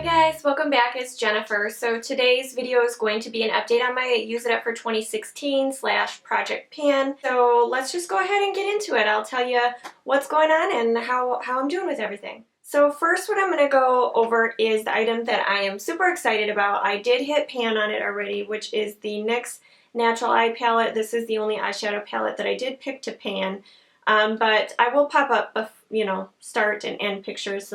Hi guys, welcome back. It's Jennifer. So today's video is going to be an update on my Use It Up for 2016 / Project Pan. So let's just go ahead and get into it. I'll tell you what's going on and how I'm doing with everything. So first what I'm going to go over is the item that I am super excited about. I did hit pan on it already, which is the NYX Natural Eye Palette. This is the only eyeshadow palette that I did pick to pan. But I will pop up, start and end pictures,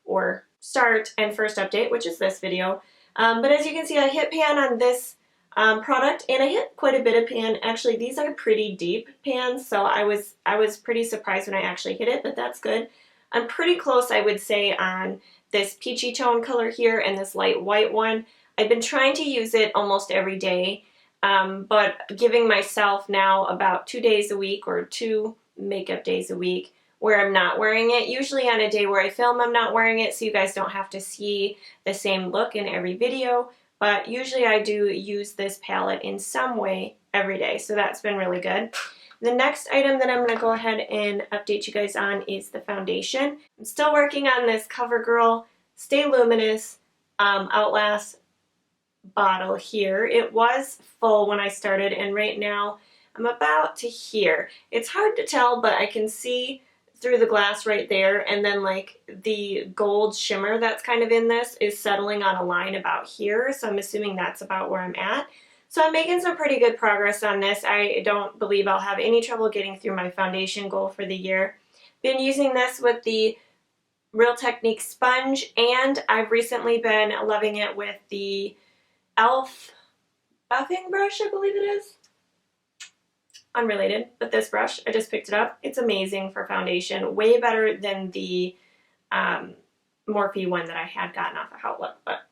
or start and first update, which is this video. But as you can see, I hit pan on this product, and I hit quite a bit of pan. Actually, these are pretty deep pans, so I was pretty surprised when I actually hit it, but that's good. I'm pretty close, I would say, on this peachy tone color here and this light white one. I've been trying to use it almost every day, but giving myself now about 2 days a week or 2 makeup days a week where I'm not wearing it. Usually on a day where I film, I'm not wearing it, so you guys don't have to see the same look in every video, but usually I do use this palette in some way every day, so that's been really good. The next item that I'm going to go ahead and update you guys on is the foundation. I'm still working on this CoverGirl Stay Luminous Outlast bottle here. It was full when I started, and right now I'm about to here. It's hard to tell, but I can see through the glass right there, and then like the gold shimmer that's kind of in this is settling on a line about here, so I'm assuming that's about where I'm at. So I'm making some pretty good progress on this. I don't believe I'll have any trouble getting through my foundation goal for the year. Been using this with the Real Technique sponge, and I've recently been loving it with the e.l.f. buffing brush, I believe it is. Unrelated, but this brush, I just picked it up. It's amazing for foundation, way better than the Morphe one that I had gotten off of Outlook, but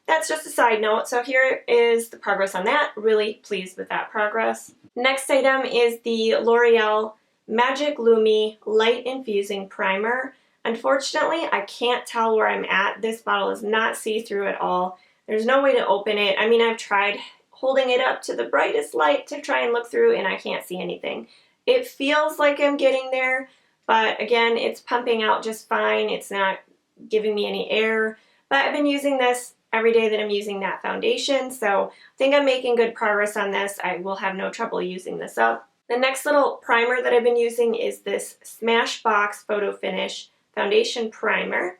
that's just a side note. So here is the progress on that. Really pleased with that progress. Next item is the L'Oreal Magic Lumi Light Infusing Primer. Unfortunately, I can't tell where I'm at. This bottle is not see-through at all. There's no way to open it. I mean, I've tried holding it up to the brightest light to try and look through, and I can't see anything. It feels like I'm getting there, but again, it's pumping out just fine. It's not giving me any air, but I've been using this every day that I'm using that foundation, so I think I'm making good progress on this. I will have no trouble using this up. The next little primer that I've been using is this Smashbox Photo Finish Foundation Primer.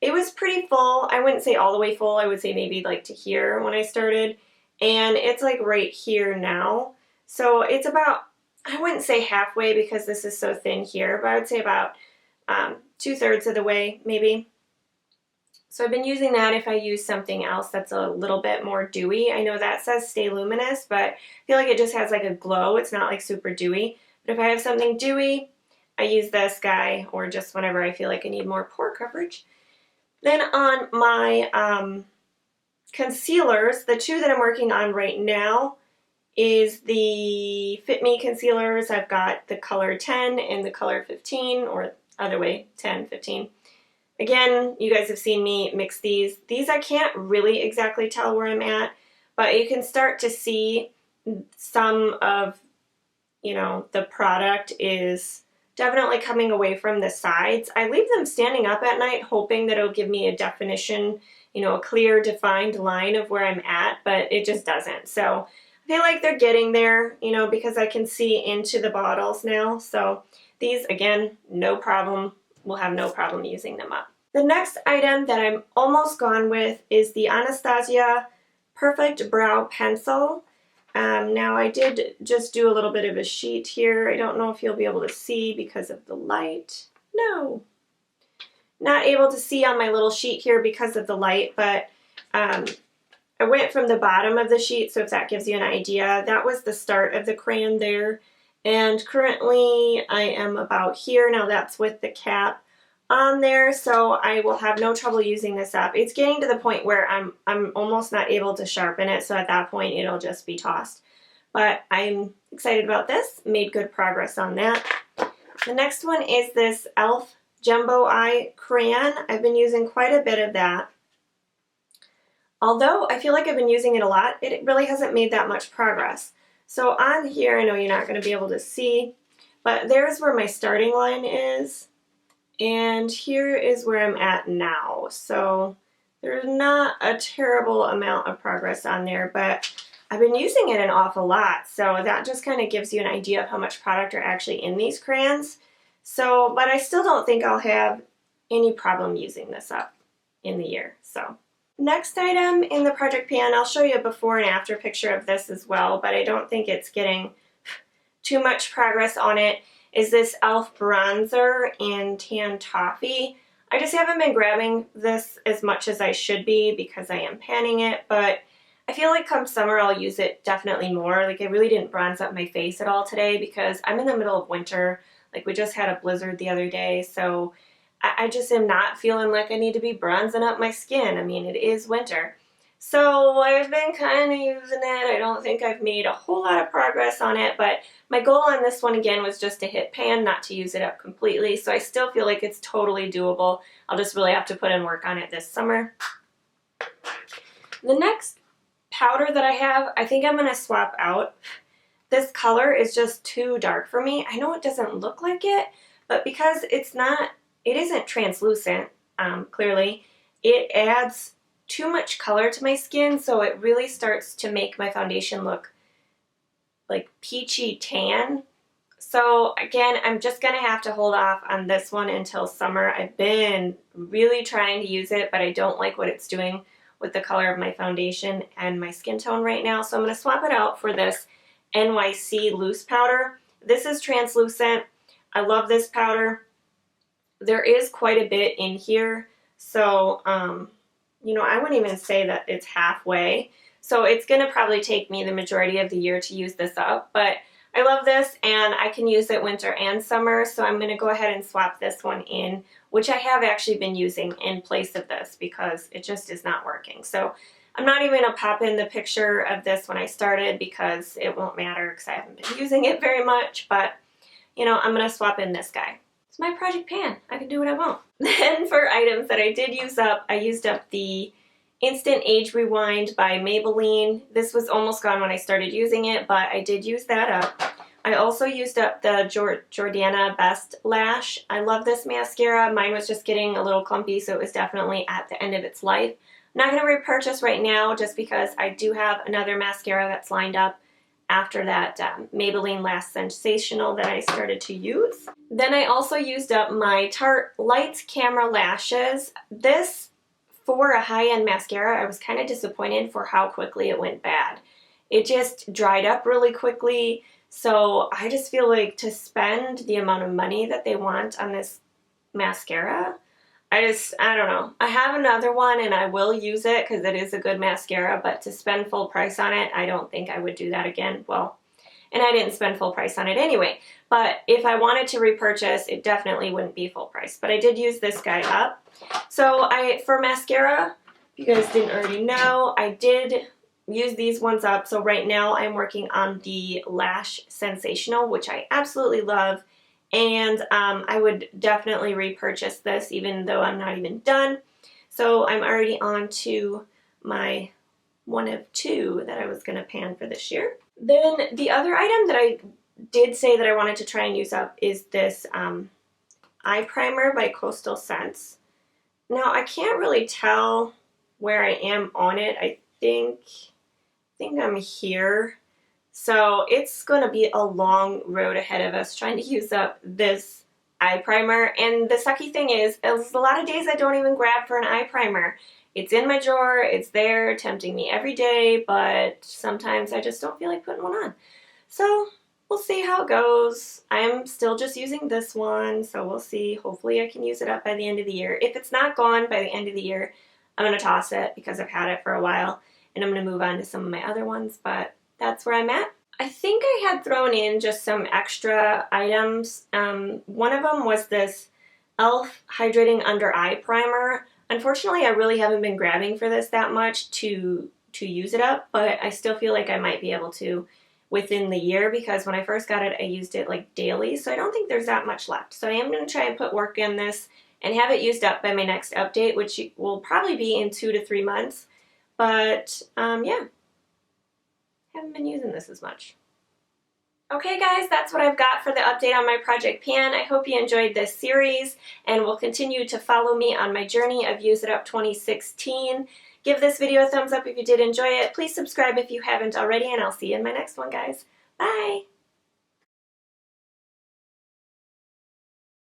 It was pretty full. I wouldn't say all the way full. I would say maybe like to here when I started. And it's like right here now. So it's about, I wouldn't say halfway because this is so thin here, but I would say about 2/3 of the way maybe. So I've been using that if I use something else that's a little bit more dewy. I know that says Stay Luminous, but I feel like it just has like a glow. It's not like super dewy. But if I have something dewy, I use this guy, or just whenever I feel like I need more pore coverage. Then on my concealers, the two that I'm working on right now is the Fit Me concealers. I've got the color 10 and the color 15, or other way, 10, 15. Again, you guys have seen me mix these. These I can't really exactly tell where I'm at, but you can start to see some of, the product is definitely coming away from the sides. I leave them standing up at night hoping that it'll give me a definition, a clear defined line of where I'm at, but it just doesn't. So I feel like they're getting there, because I can see into the bottles now. So these, again, no problem. We'll have no problem using them up. The next item that I'm almost gone with is the Anastasia Perfect Brow Pencil. Now I did just do a little bit of a sheet here. I don't know if you'll be able to see because of the light. No. Not able to see on my little sheet here because of the light, but I went from the bottom of the sheet, so if that gives you an idea, that was the start of the crayon there. And currently I am about here. Now that's with the cap on there, so I will have no trouble using this up. It's getting to the point where I'm almost not able to sharpen it, so at that point it'll just be tossed. But I'm excited about this. Made good progress on that. The next one is this e.l.f. Jumbo Eye Crayon. I've been using quite a bit of that. Although I feel like I've been using it a lot, it really hasn't made that much progress. So on here, I know you're not going to be able to see, but there's where my starting line is. And here is where I'm at now. So There's not a terrible amount of progress on there, but I've been using it an awful lot, so that just kind of gives you an idea of how much product are actually in these crayons. So, but I still don't think I'll have any problem using this up in the year. So, next item in the project pan, I'll show you a before and after picture of this as well, but I don't think it's getting too much progress on it, is this e.l.f. bronzer in Tan Toffee. I just haven't been grabbing this as much as I should be because I am panning it, but I feel like come summer I'll use it definitely more. Like I really didn't bronze up my face at all today because I'm in the middle of winter. Like we just had a blizzard the other day, so I just am not feeling like I need to be bronzing up my skin. I mean, it is winter. So I've been kind of using it. I don't think I've made a whole lot of progress on it, but my goal on this one again was just to hit pan, not to use it up completely. So I still feel like it's totally doable. I'll just really have to put in work on it this summer. The next powder that I have, I think I'm going to swap out. This color is just too dark for me. I know it doesn't look like it, but because it isn't translucent, clearly, it adds too much color to my skin, so it really starts to make my foundation look like peachy tan. So again, I'm just gonna have to hold off on this one until summer. I've been really trying to use it, but I don't like what it's doing with the color of my foundation and my skin tone right now, so I'm gonna swap it out for this NYC loose powder. This is translucent. I love this powder. There is quite a bit in here, so you know, I wouldn't even say that it's halfway. So it's going to probably take me the majority of the year to use this up, but I love this and I can use it winter and summer, so I'm going to go ahead and swap this one in, which I have actually been using in place of this because it just is not working. So I'm not even going to pop in the picture of this when I started because it won't matter because I haven't been using it very much, but you know, I'm going to swap in this guy. It's my project pan. I can do what I want. Then for items that I did use up, I used up the Instant Age Rewind by Maybelline. This was almost gone when I started using it, but I did use that up. I also used up the Jordana Best Lash. I love this mascara. Mine was just getting a little clumpy, so it was definitely at the end of its life. I'm not going to repurchase right now just because I do have another mascara that's lined up after that Maybelline Last Sensational that I started to use. Then I also used up my Tarte Lights Camera Lashes. This, for a high-end mascara, I was kind of disappointed for how quickly it went bad. It just dried up really quickly, so I just feel like to spend the amount of money that they want on this mascara, I don't know. I have another one and I will use it because it is a good mascara, but to spend full price on it, I don't think I would do that again. Well, and I didn't spend full price on it anyway, but if I wanted to repurchase, it definitely wouldn't be full price. But I did use this guy up. So for mascara, if you guys didn't already know, I did use these ones up. So right now I'm working on the Lash Sensational, which I absolutely love. And I would definitely repurchase this even though I'm not even done. So I'm already on to my one of two that I was going to pan for this year. Then the other item that I did say that I wanted to try and use up is this eye primer by Coastal Scents. Now I can't really tell where I am on it. I think I'm here. So it's going to be a long road ahead of us trying to use up this eye primer. And the sucky thing is, there's a lot of days I don't even grab for an eye primer. It's in my drawer, it's there, tempting me every day, but sometimes I just don't feel like putting one on. So we'll see how it goes. I'm still just using this one, so we'll see. Hopefully I can use it up by the end of the year. If it's not gone by the end of the year, I'm going to toss it because I've had it for a while, and I'm going to move on to some of my other ones, but that's where I'm at. I think I had thrown in just some extra items. One of them was this e.l.f. Hydrating Under Eye Primer. Unfortunately, I really haven't been grabbing for this that much to use it up, but I still feel like I might be able to within the year because when I first got it, I used it like daily, so I don't think there's that much left. So I am going to try and put work in this and have it used up by my next update, which will probably be in 2 to 3 months. But yeah, haven't been using this as much. Okay guys, that's what I've got for the update on my Project Pan. I hope you enjoyed this series and will continue to follow me on my journey of Use It Up 2016. Give this video a thumbs up if you did enjoy it. Please subscribe if you haven't already, and I'll see you in my next one, guys. Bye!